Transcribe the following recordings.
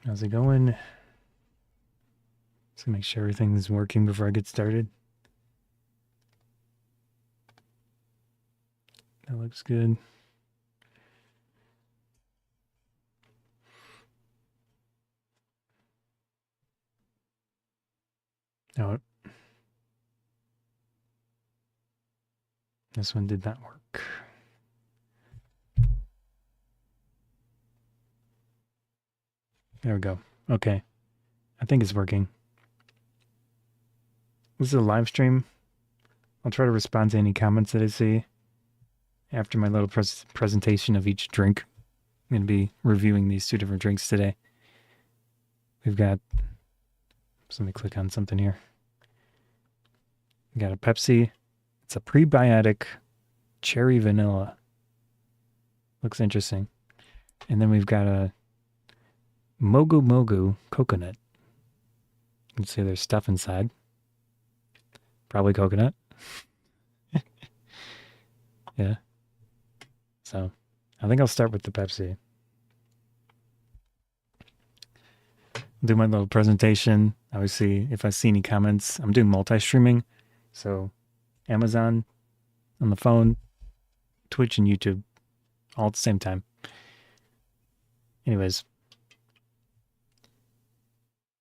How's it going? Just gonna make sure everything's working before I get started. That looks good. Oh, this one did not work. There we go. Okay. I think it's working. This is a live stream. I'll try to respond to any comments that I see after my little presentation of each drink. I'm going to be reviewing these two different drinks today. We've got, so let me click on something here. We got a Pepsi. It's a prebiotic cherry vanilla. Looks interesting. And then we've got a Mogu Mogu coconut. You can see there's stuff inside. Probably coconut. Yeah. So I think I'll start with the Pepsi. Do my little presentation. Obviously, if I see any comments, I'm doing multi-streaming. So Amazon on the phone, Twitch and YouTube all at the same time. Anyways,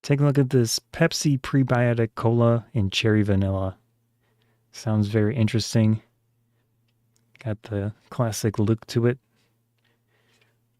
take a look at this Pepsi Prebiotic Cola and Cherry Vanilla. Sounds very interesting. Got the classic look to it.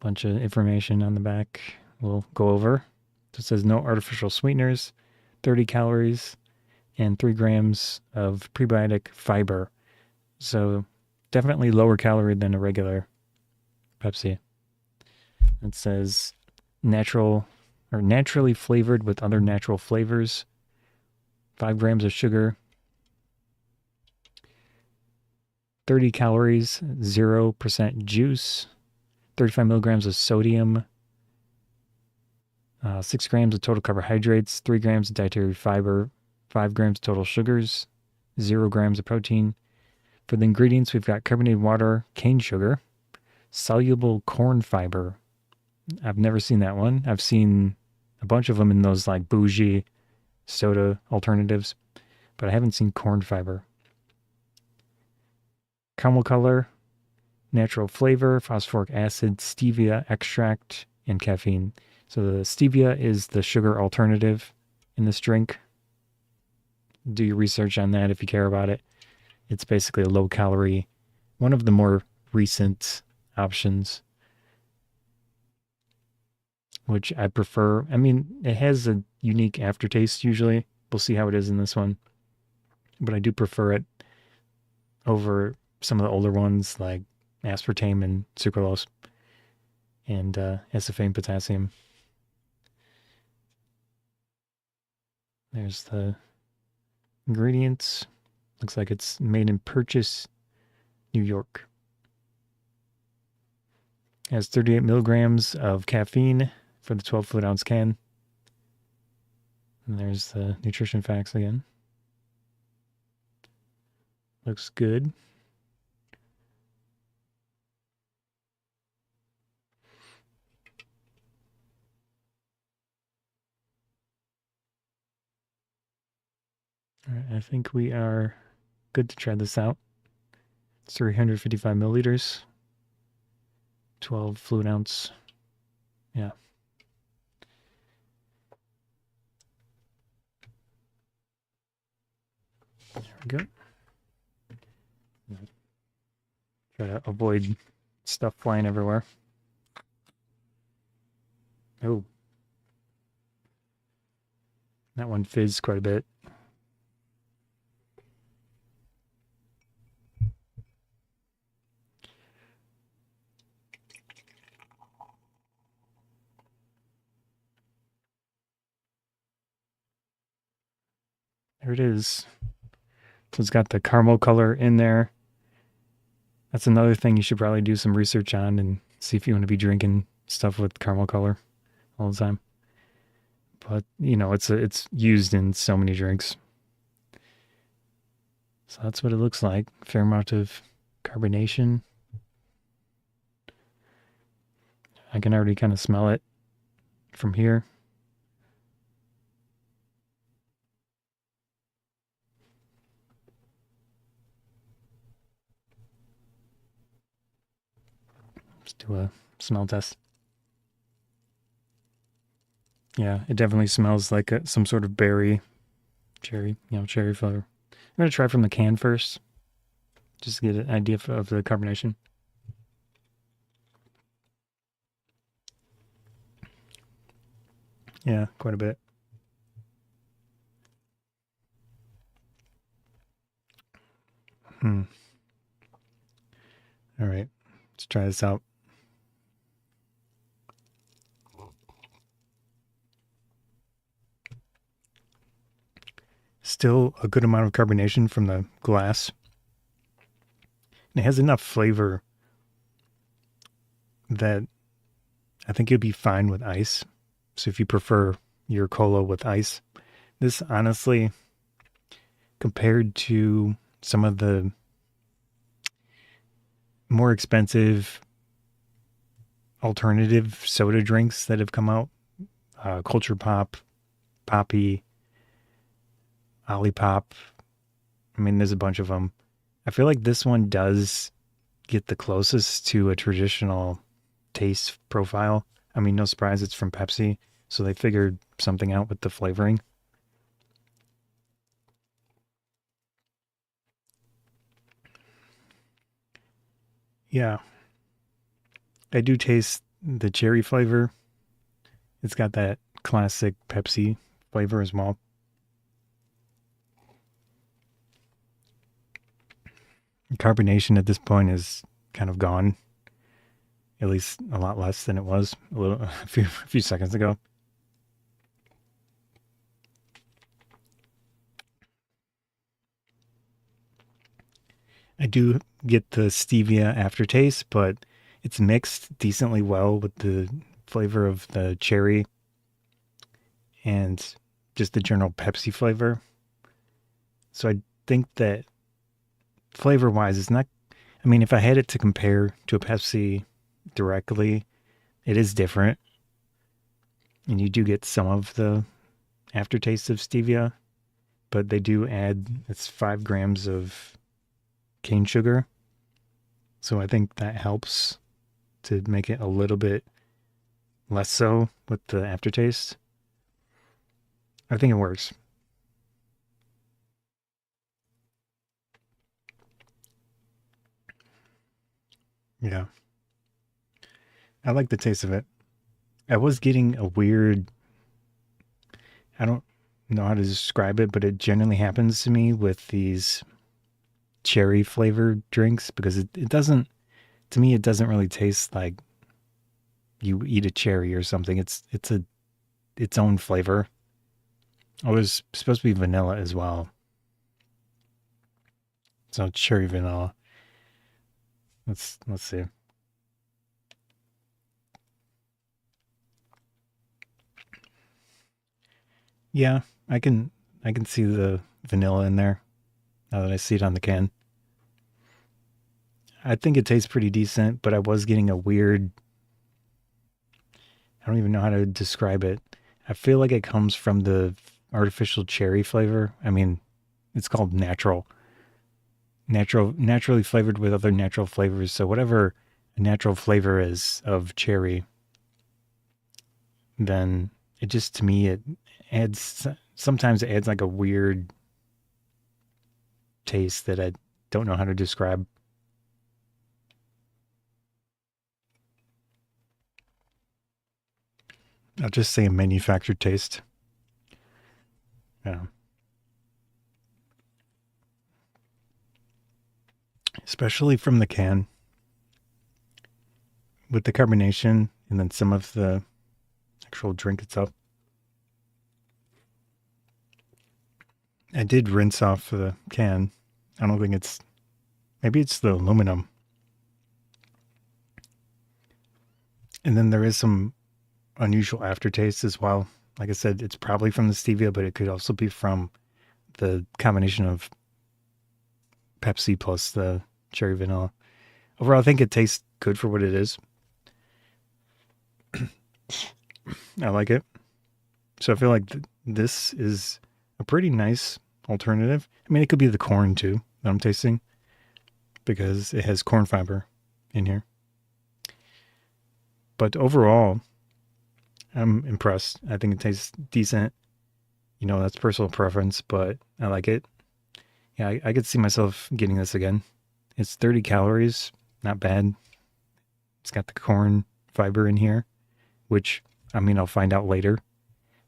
Bunch of information on the back we'll go over. So it says no artificial sweeteners, 30 calories, and 3 grams of prebiotic fiber. So definitely lower calorie than a regular Pepsi. It says natural or naturally flavored with other natural flavors. 5 grams of sugar. 30 calories, 0% juice. 35 milligrams of sodium. 6 grams of total carbohydrates, 3 grams of dietary fiber, 5 grams of total sugars, 0 grams of protein. For the ingredients, we've got carbonated water, cane sugar, soluble corn fiber. I've never seen that one. I've seen a bunch of them in those like bougie soda alternatives, but I haven't seen corn fiber. Caramel color, natural flavor, phosphoric acid, stevia extract, and caffeine. So the stevia is the sugar alternative in this drink. Do your research on that if you care about it. It's basically a low calorie, one of the more recent options, which I prefer. I mean, it has a unique aftertaste usually. We'll see how it is in this one. But I do prefer it over some of the older ones like aspartame and sucralose and aspartame potassium. There's the ingredients. Looks like it's made in Purchase, New York. It has 38 milligrams of caffeine for the 12 fluid ounce can. And there's the nutrition facts again. Looks good. All right, I think we are good to try this out. It's 355 milliliters, 12 fluid ounce. Yeah. There we go. Try to avoid stuff flying everywhere. Oh. That one fizzed quite a bit. There it is. So it's got the caramel color in there. That's another thing you should probably do some research on and see if you want to be drinking stuff with caramel color all the time. But, you know, it's used in so many drinks. So that's what it looks like. Fair amount of carbonation. I can already kind of smell it. from here. Let's do a smell test. Yeah, it definitely smells like some sort of berry, cherry, cherry flavor. I'm going to try from the can first, just to get an idea of the carbonation. Yeah, quite a bit. Hmm. All right, let's try this out. Still a good amount of carbonation from the glass. And it has enough flavor that I think it'd be fine with ice. So if you prefer your cola with ice, this honestly, compared to some of the more expensive alternative soda drinks that have come out, Culture Pop, Poppy, Olipop. I mean, there's a bunch of them. I feel like this one does get the closest to a traditional taste profile. I mean, no surprise, it's from Pepsi, so they figured something out with the flavoring. Yeah, I do taste the cherry flavor. It's got that classic Pepsi flavor as well. Carbonation at this point is kind of gone, at least a lot less than it was a few seconds ago. I do get the stevia aftertaste, but it's mixed decently well with the flavor of the cherry and just the general Pepsi flavor. So I think that flavor wise, it's not. I mean, if I had it to compare to a Pepsi directly, it is different. And you do get some of the aftertaste of stevia, but they do add, it's 5 grams of cane sugar. So I think that helps to make it a little bit less so with the aftertaste. I think it works. Yeah. I like the taste of it. I was getting a weird, I don't know how to describe it, but it generally happens to me with these cherry flavored drinks because it doesn't, to me, it doesn't really taste like you eat a cherry or something. It's a its own flavor. Oh, it was supposed to be vanilla as well. So cherry vanilla. Let's see. Yeah, I can I can see the vanilla in there now that I see it on the can. I think it tastes pretty decent, but I was getting a weird, I don't even know how to describe it. I feel like it comes from the artificial cherry flavor. I mean, it's called naturally flavored with other natural flavors. So whatever a natural flavor is of cherry, then it just to me it adds sometimes it adds like a weird taste that I don't know how to describe. I'll just say a manufactured taste. Yeah. Especially from the can with the carbonation and then some of the actual drink itself. I did rinse off the can. I don't think it's, maybe it's the aluminum. And then there is some unusual aftertaste as well. Like I said, it's probably from the stevia, but it could also be from the combination of Pepsi plus the cherry vanilla. Overall, I think it tastes good for what it is. I like it. So I feel like this is a pretty nice alternative. I mean, it could be the corn too that I'm tasting because it has corn fiber in here. But overall, I'm impressed. I think it tastes decent. You know, that's personal preference, but I like it. Yeah, I could see myself getting this again. It's 30 calories, not bad. It's got the corn fiber in here, which I mean, I'll find out later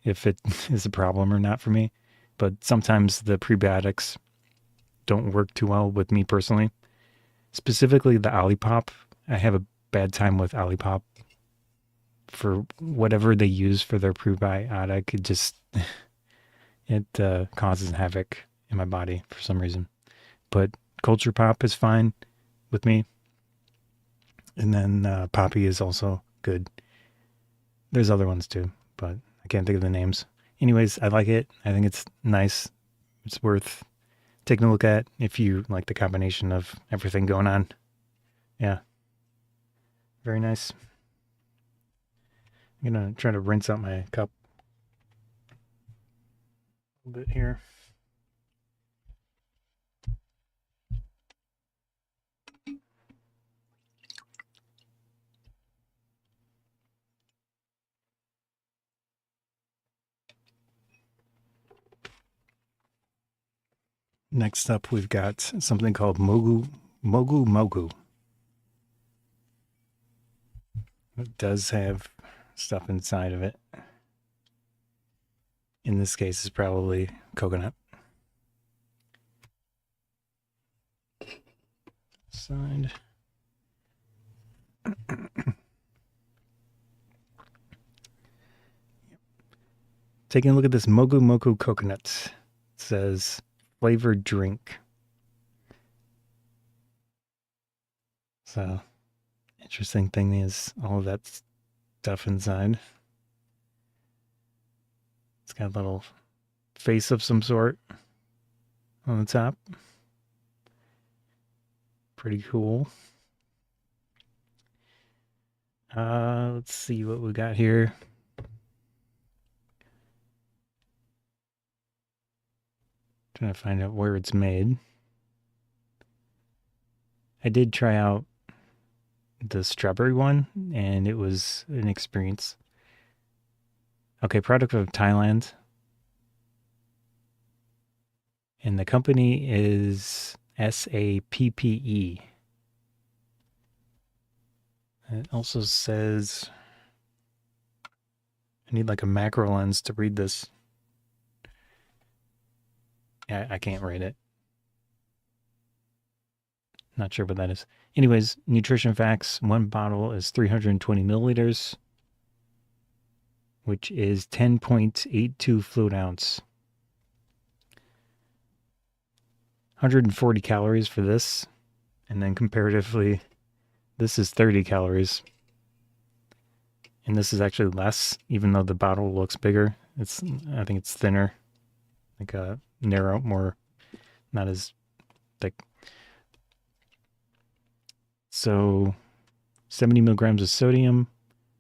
if it is a problem or not for me. But sometimes the prebiotics don't work too well with me personally. Specifically the Olipop. I have a bad time with Olipop for whatever they use for their prebiotic. It just it causes havoc in my body for some reason. But Culture Pop is fine with me. And then Poppy is also good. There's other ones too, but I can't think of the names. Anyways, I like it. I think it's nice. It's worth taking a look at if you like the combination of everything going on. Yeah, very nice. I'm gonna try to rinse out my cup a little bit here. Next up, we've got something called Mogu Mogu. It does have stuff inside of it. In this case, it's probably coconut. Side. Taking a look at this Mogu Mogu coconut. It says flavored drink. So, interesting thing is all of that stuff inside. It's got a little face of some sort on the top. Pretty cool. Let's see what we got here. Trying to find out where it's made. I did try out the strawberry one, and it was an experience. Okay, product of Thailand. And the company is SAPPE. It also says I need like a macro lens to read this. Yeah, I can't read it. Not sure what that is. Anyways, nutrition facts. One bottle is 320 milliliters, which is 10.82 fluid ounce. 140 calories for this. And then comparatively, this is 30 calories. And this is actually less, even though the bottle looks bigger. I think it's thinner, like a narrow, more, not as thick. So 70 milligrams of sodium,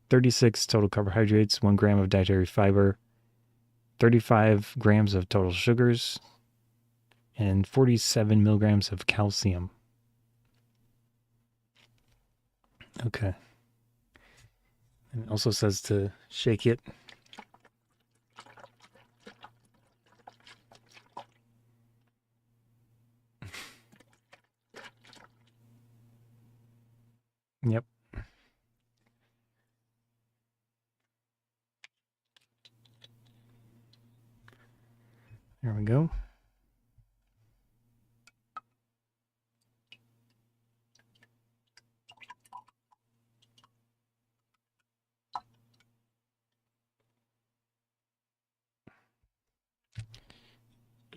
36 total carbohydrates, 1 gram of dietary fiber, 35 grams of total sugars, and 47 milligrams of calcium. Okay. And it also says to shake it. Yep. There we go.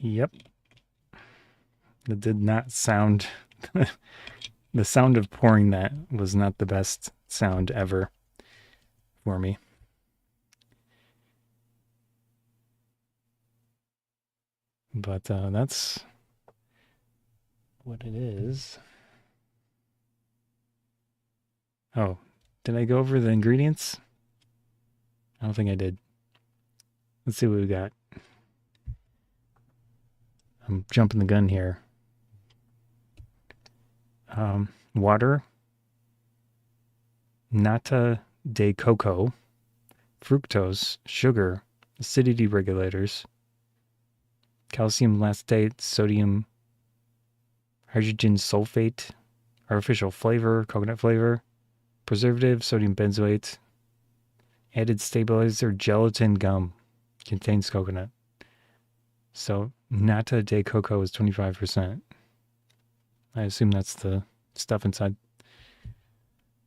Yep. It did not sound. The sound of pouring that was not the best sound ever for me. But that's what it is. Oh, did I go over the ingredients? I don't think I did. Let's see what we got. I'm jumping the gun here. Water, nata de coco, fructose, sugar, acidity regulators, calcium lactate, sodium hydrogen sulfate, artificial flavor, coconut flavor, preservative, sodium benzoate, added stabilizer, gelatin gum, contains coconut. So nata de coco is 25%. I assume that's the stuff inside.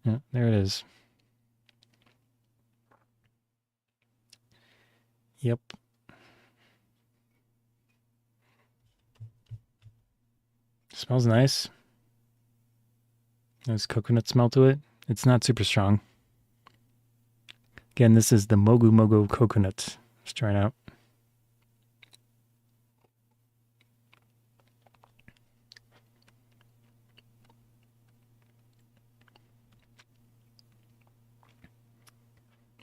Yeah, there it is. Yep. Smells nice. Nice coconut smell to it. It's not super strong. Again, this is the Mogu Mogu coconut. Let's try it out.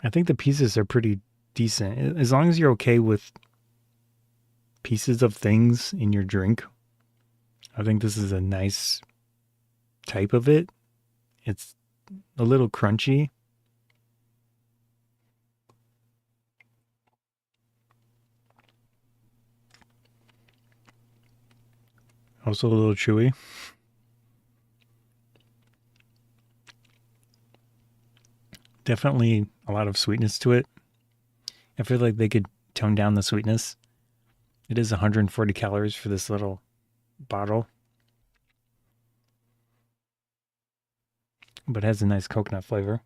I think the pieces are pretty decent. As long as you're okay with pieces of things in your drink, I think this is a nice type of it. It's a little crunchy. Also a little chewy. Definitely a lot of sweetness to it. I feel like they could tone down the sweetness. It is 140 calories for this little bottle, but it has a nice coconut flavor.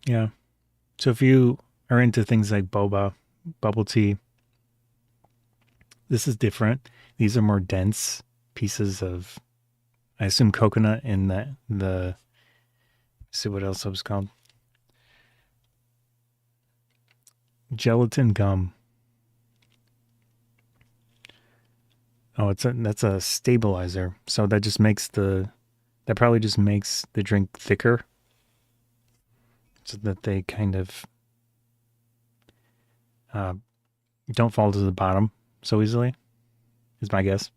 Yeah. So if you are into things like boba, bubble tea, this is different. These are more dense pieces of, I assume, coconut in the see what else it was called. Gelatin gum. Oh, that's a stabilizer. So that probably just makes the drink thicker, so that they kind of don't fall to the bottom so easily, is my guess.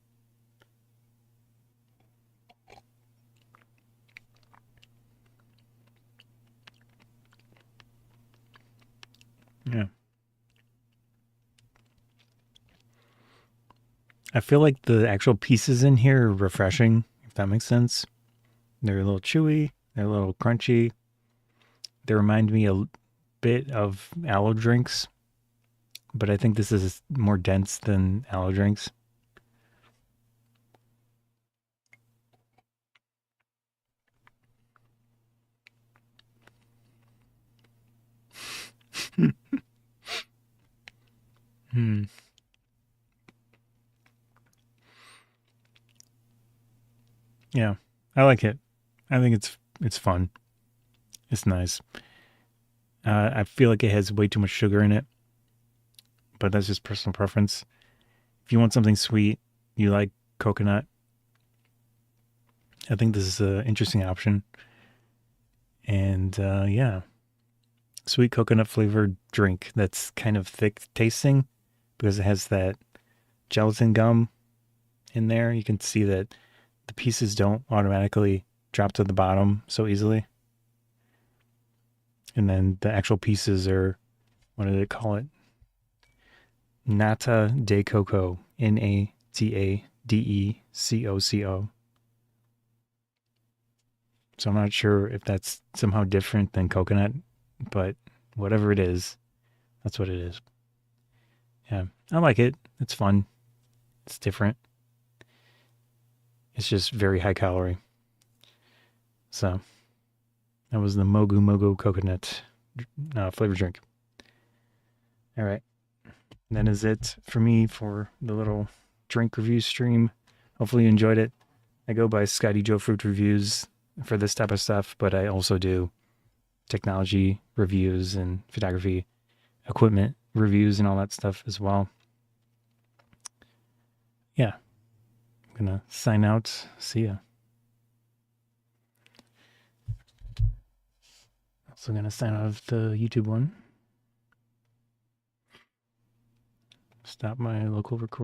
Yeah. I feel like the actual pieces in here are refreshing, if that makes sense. They're a little chewy, they're a little crunchy. They remind me a bit of aloe drinks, but I think this is more dense than aloe drinks. Hmm. Yeah, I like it. I think it's fun. It's nice. I feel like it has way too much sugar in it, but that's just personal preference. If you want something sweet, you like coconut, I think this is an interesting option. And yeah, sweet coconut flavored drink that's kind of thick tasting because it has that gelatin gum in there. You can see that the pieces don't automatically drop to the bottom so easily. And then the actual pieces are, what do they call it? Nata de coco. Nadecoco. So I'm not sure if that's somehow different than coconut, but whatever it is, that's what it is. Yeah, I like it. It's fun. It's different. It's just very high calorie. So that was the Mogu Mogu coconut flavor drink. All right. That is it for me for the little drink review stream. Hopefully you enjoyed it. I go by Scotty Joe Fruit Reviews for this type of stuff, but I also do technology reviews and photography equipment reviews and all that stuff as well. Yeah, I'm gonna sign out. See ya. Also gonna sign out of the YouTube one. Stop my local record.